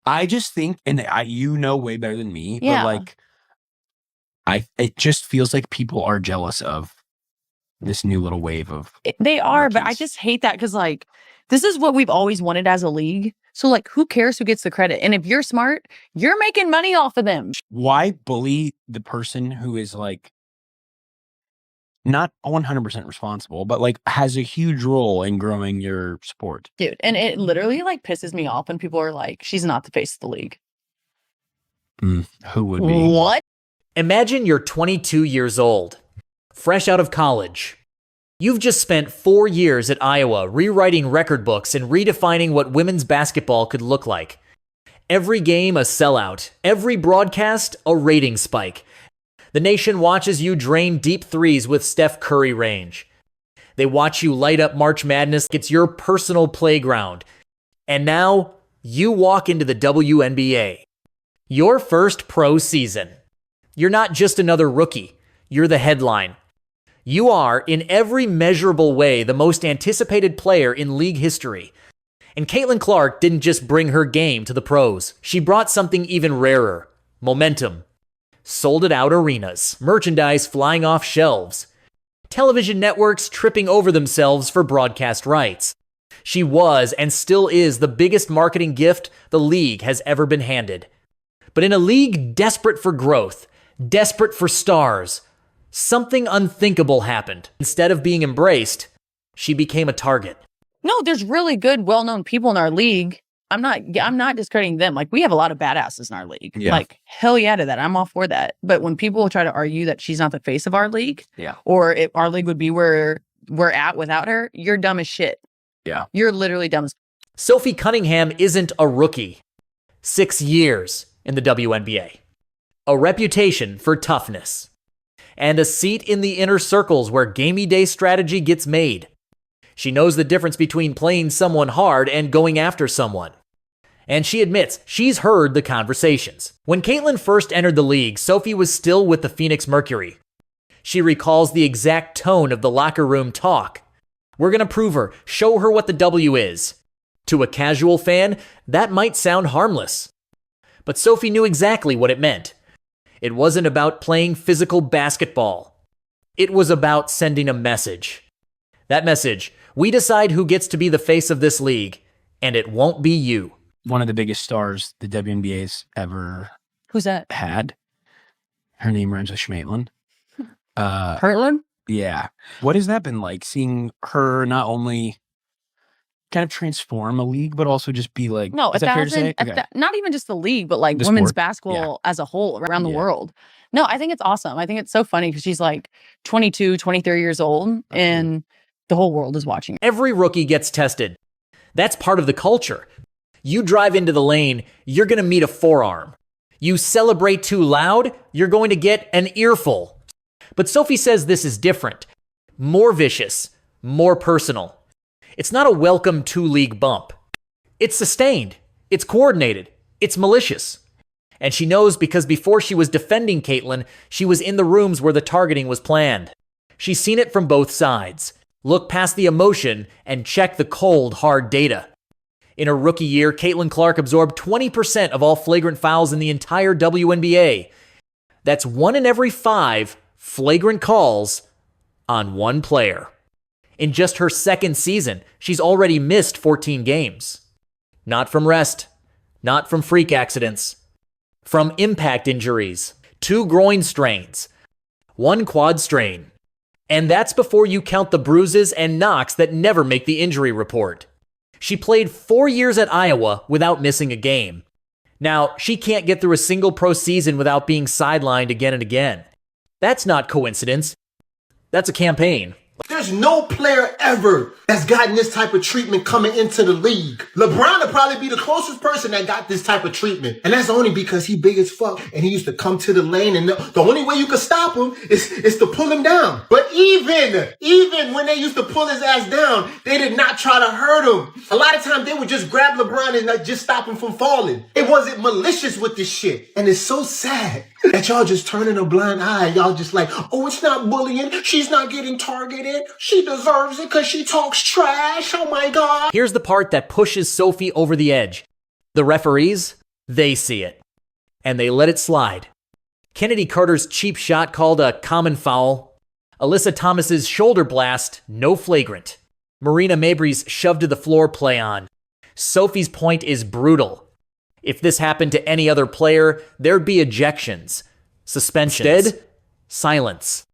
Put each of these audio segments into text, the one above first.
I just think, and you know way better than me, Yeah. but like, it just feels like people are jealous of this new little wave of They are, rookies. but I just hate that because, like, this is what we've always wanted as a league. So, like, who cares who gets the credit? And if you're smart, you're making money off of them. Why bully the person who is, like, not 100% responsible, but, like, has a huge role in growing your sport? Dude, and it literally, like, pisses me off when people are like, she's not the face of the league. Who would be? What? Imagine you're 22 years old, fresh out of college. You've just spent 4 years at Iowa rewriting record books and redefining what women's basketball could look like. Every game a sellout, every broadcast a rating spike. The nation watches you drain deep threes with Steph Curry range. They watch you light up March Madness. It's your personal playground. And now you walk into the WNBA. Your first pro season. You're not just another rookie. You're the headline. You are, in every measurable way, the most anticipated player in league history. And Caitlin Clark didn't just bring her game to the pros. She brought something even rarer. Momentum. Sold-it-out arenas. Merchandise flying off shelves. Television networks tripping over themselves for broadcast rights. She was, and still is, the biggest marketing gift the league has ever been handed. But in a league desperate for growth, desperate for stars, something unthinkable happened. Instead of being embraced, she became a target. No, there's really good, well-known people in our league. I'm not discrediting them. Like, we have a lot of badasses in our league. Yeah. Like, hell yeah to that. I'm all for that. But when people try to argue that she's not the face of our league, Yeah. or if our league would be where we're at without her, you're dumb as shit. Yeah. You're literally dumb as. Sophie Cunningham isn't a rookie. 6 years in the WNBA. A reputation for toughness. And a seat in the inner circles where gamey day strategy gets made. She knows the difference between playing someone hard and going after someone. And she admits she's heard the conversations. When Caitlin first entered the league, Sophie was still with the Phoenix Mercury. She recalls the exact tone of the locker room talk. We're going to prove her, show her what the W is. To a casual fan, that might sound harmless. But Sophie knew exactly what it meant. It wasn't about playing physical basketball. It was about sending a message. That message: we decide who gets to be the face of this league, and it won't be you. One of the biggest stars the WNBA's ever Who's that? had. Her name rhymes with Schmaitlin. Hurtland? Yeah. What has that been like, seeing her not only kind of transform a league, but also just be like, No, is that fair to say? Okay. not even just the league, but like The women's sport. basketball as a whole around the Yeah. world. No, I think it's awesome. I think it's so funny because she's like 22, 23 years old and the whole world is watching her. Every rookie gets tested. That's part of the culture. You drive into the lane, you're going to meet a forearm. You celebrate too loud, you're going to get an earful. But Sophie says this is different. More vicious, more personal. It's not a welcome two-league bump. It's sustained. It's coordinated. It's malicious. And she knows because before she was defending Caitlin, she was in the rooms where the targeting was planned. She's seen it from both sides. Look past the emotion and check the cold, hard data. In her rookie year, Caitlin Clark absorbed 20% of all flagrant fouls in the entire WNBA. That's 1 in every 5 flagrant calls on one player. In just her second season, she's already missed 14 games. Not from rest, not from freak accidents, from impact injuries, 2 groin strains, 1 quad strain. And that's before you count the bruises and knocks that never make the injury report. She played 4 years at Iowa without missing a game. Now, she can't get through a single pro season without being sidelined again and again. That's not coincidence. That's a campaign. There's no player ever that's gotten this type of treatment coming into the league. LeBron will probably be the closest person that got this type of treatment. And that's only because he big as fuck and he used to come to the lane, and the only way you could stop him is to pull him down. But even when they used to pull his ass down, they did not try to hurt him. A lot of times they would just grab LeBron and not just stop him from falling. It wasn't malicious with this shit. And it's so sad that y'all just turning a blind eye. Y'all just like, oh, it's not bullying. She's not getting targeted. She deserves it because she talks trash. Oh my God. Here's the part that pushes Sophie over the edge. The referees, They see it, and they let it slide. Kennedy Carter's cheap shot called a common foul. Alyssa Thomas's shoulder blast, no flagrant. Marina Mabry's shove to the floor play on. Sophie's point is brutal. If this happened to any other player, there'd be ejections, suspensions. Instead, silence.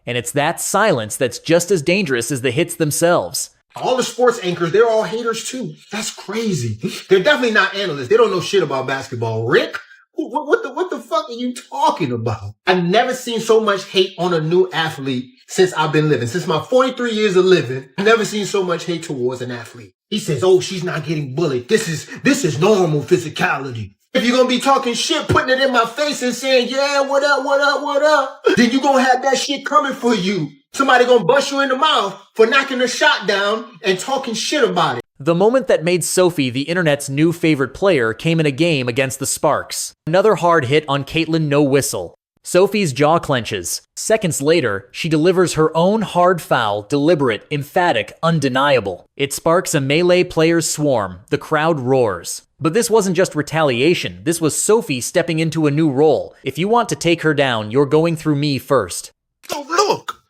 And it's that silence that's just as dangerous as the hits themselves. All the sports anchors, they're all haters too. That's crazy. They're definitely not analysts. They don't know shit about basketball. Rick? What the fuck are you talking about? I've never seen so much hate on a new athlete since I've been living. Since my 43 years of living, I've never seen so much hate towards an athlete. He says, oh, she's not getting bullied. This is normal physicality. If you're going to be talking shit, putting it in my face and saying, yeah, what up, then you're going to have that shit coming for you. Somebody going to bust you in the mouth for knocking a shot down and talking shit about it. The moment that made Sophie the internet's new favorite player came in a game against the Sparks. Another hard hit on Caitlin no whistle. Sophie's jaw clenches. Seconds later, she delivers her own hard foul, deliberate, emphatic, undeniable. It sparks a melee player's swarm. The crowd roars. But this wasn't just retaliation. This was Sophie stepping into a new role. If you want to take her down, you're going through me first. So look,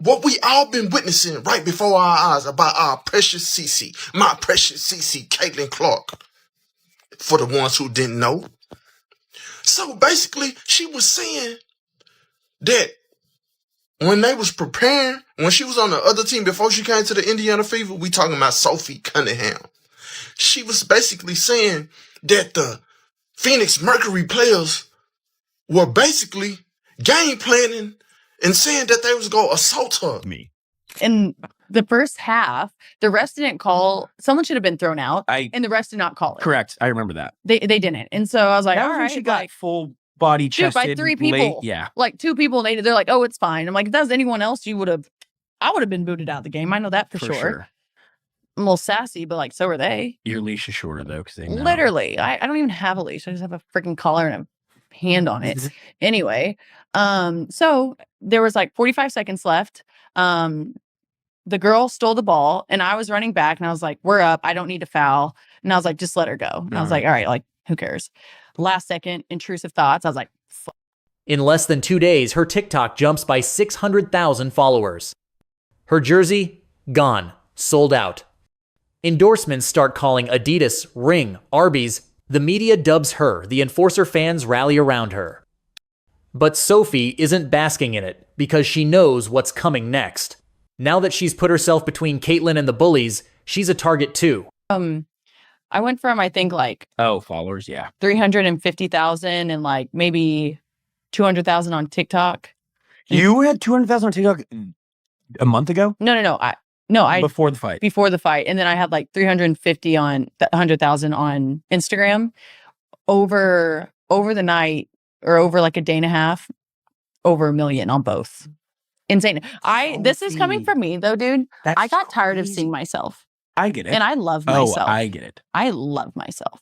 what we all been witnessing right before our eyes about our precious CC, my precious CC, Caitlin Clark, for the ones who didn't know. So basically, she was saying that when they was preparing, when she was on the other team before she came to the Indiana Fever, we talking about Sophie Cunningham. She was basically saying that the Phoenix Mercury players were basically game planning and saying that they was going to assault her. In the first half, the refs didn't call. Someone should have been thrown out, and the refs did not call it. Correct. I remember that. They didn't. And so I was like, That all was when right. she got full body Dude, chested. by 3 people. Late. Yeah. Like 2 people, they're like, oh, it's fine. I'm like, if that was anyone else, I would have been booted out of the game. I know that for sure. I'm a little sassy, but like, so are they. Your leash is shorter though, because they know. Literally. I don't even have a leash. I just have a freaking collar and a hand on it. Anyway, so there was like 45 seconds left. The girl stole the ball and I was running back and I was like, we're up. I don't need to foul. And I was like, just let her go. And I was like, all right, like, who cares? Last second, intrusive thoughts. I was like, fuck. In less than 2 days, her TikTok jumps by 600,000 followers. Her jersey, gone, sold out. Endorsements start calling Adidas, Ring, Arby's. The media dubs her. The Enforcer fans rally around her. But Sophie isn't basking in it because she knows what's coming next. Now that she's put herself between Caitlin and the Bullies, she's a target too. I went from, I think, like followers, yeah, 350,000 and like maybe 200,000 on TikTok. You had 200,000 on TikTok a month ago? No, before the fight. Before the fight, and then I had like 350 on 100,000 on Instagram over the night or over like a day and a half, over 1 million on both. Insane. This is coming from me though, dude. I got tired of seeing myself. I get it. And I love myself. Oh, I get it. I love myself.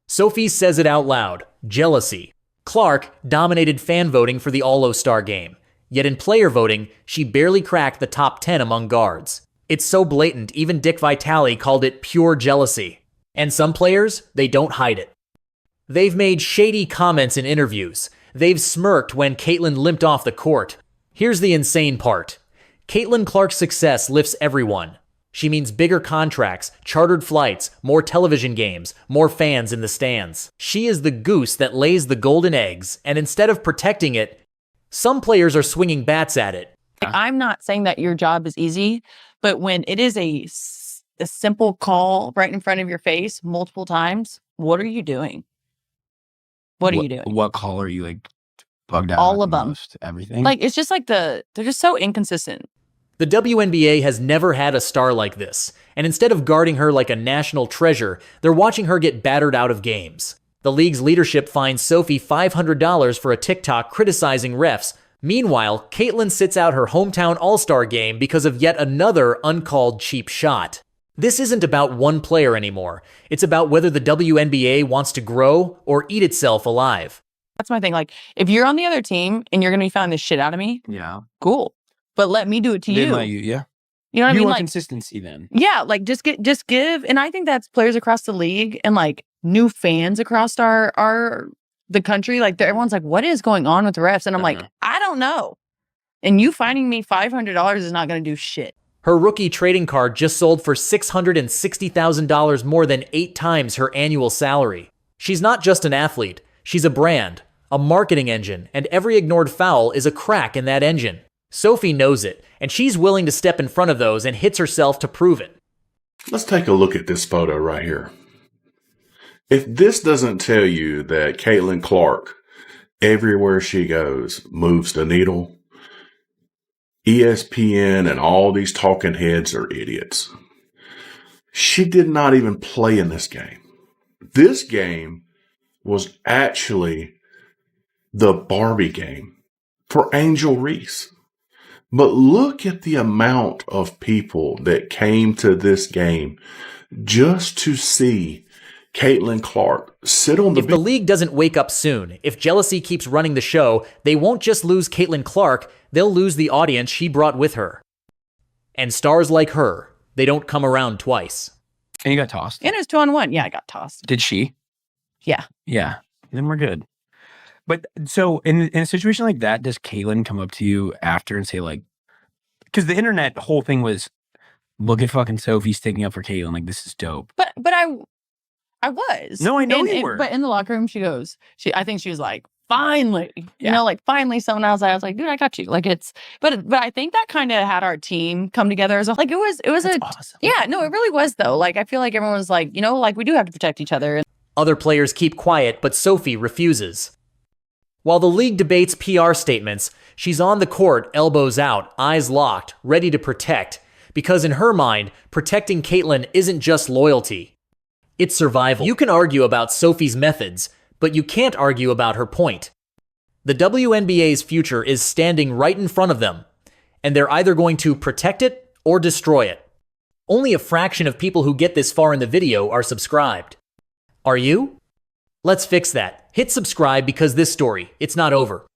Sophie says it out loud. Jealousy. Clark dominated fan voting for the All-O-Star game. Yet in player voting, she barely cracked the top 10 among guards. It's so blatant, even Dick Vitale called it pure jealousy. And some players, they don't hide it. They've made shady comments in interviews. They've smirked when Caitlin limped off the court. Here's the insane part. Caitlin Clark's success lifts everyone. She means bigger contracts, chartered flights, more television games, more fans in the stands. She is the goose that lays the golden eggs, and instead of protecting it, some players are swinging bats at it. I'm not saying that your job is easy, but when it is a simple call right in front of your face multiple times, what are you doing? What are you doing? What call are you like bugged out? All of them. Most? Everything? Like, it's just like they're just so inconsistent. The WNBA has never had a star like this, and instead of guarding her like a national treasure, they're watching her get battered out of games. The league's leadership fined Sophie $500 for a TikTok criticizing refs. Meanwhile, Caitlin sits out her hometown All-Star game because of yet another uncalled cheap shot. This isn't about one player anymore. It's about whether the WNBA wants to grow or eat itself alive. That's my thing. Like, if you're on the other team and you're going to be finding the shit out of me, yeah, cool. But let me do it to you. Let you, yeah. You know what I mean? Want like consistency then. Yeah, like just give. And I think that's players across the league and like new fans across the country. Like everyone's like, what is going on with the refs? And I'm like, I don't know. And you finding me $500 is not going to do shit. Her rookie trading card just sold for $660,000, more than 8 times her annual salary. She's not just an athlete. She's a brand, a marketing engine, and every ignored foul is a crack in that engine. Sophie knows it, and she's willing to step in front of those and hits herself to prove it. Let's take a look at this photo right here. If this doesn't tell you that Caitlin Clark, everywhere she goes, moves the needle, ESPN and all these talking heads are idiots. She did not even play in this game. This game was actually the Barbie game for Angel Reese. But look at the amount of people that came to this game just to see Caitlin Clark sit on the bench. If the league doesn't wake up soon, if jealousy keeps running the show, they won't just lose Caitlin Clark, they'll lose the audience she brought with her. And stars like her, they don't come around twice. And you got tossed? And it was 2-on-1. Yeah, I got tossed. Did she? Yeah. Yeah. Then we're good. But so in a situation like that, does Caitlin come up to you after and say like, because the internet whole thing was, look at fucking Sophie sticking up for Caitlin, like this is dope. But I was. No, I know you were. But in the locker room, I think she was like, finally, you know, like finally someone else. I was like, dude, I got you. Like but I think that kind of had our team come together as a, like, it was awesome. Yeah, no, it really was though. Like, I feel like everyone was like, you know, like we do have to protect each other. Other players keep quiet, but Sophie refuses. While the league debates PR statements, she's on the court, elbows out, eyes locked, ready to protect. Because in her mind, protecting Caitlin isn't just loyalty. It's survival. You can argue about Sophie's methods, but you can't argue about her point. The WNBA's future is standing right in front of them, and they're either going to protect it or destroy it. Only a fraction of people who get this far in the video are subscribed. Are you? Let's fix that. Hit subscribe because this story, it's not over.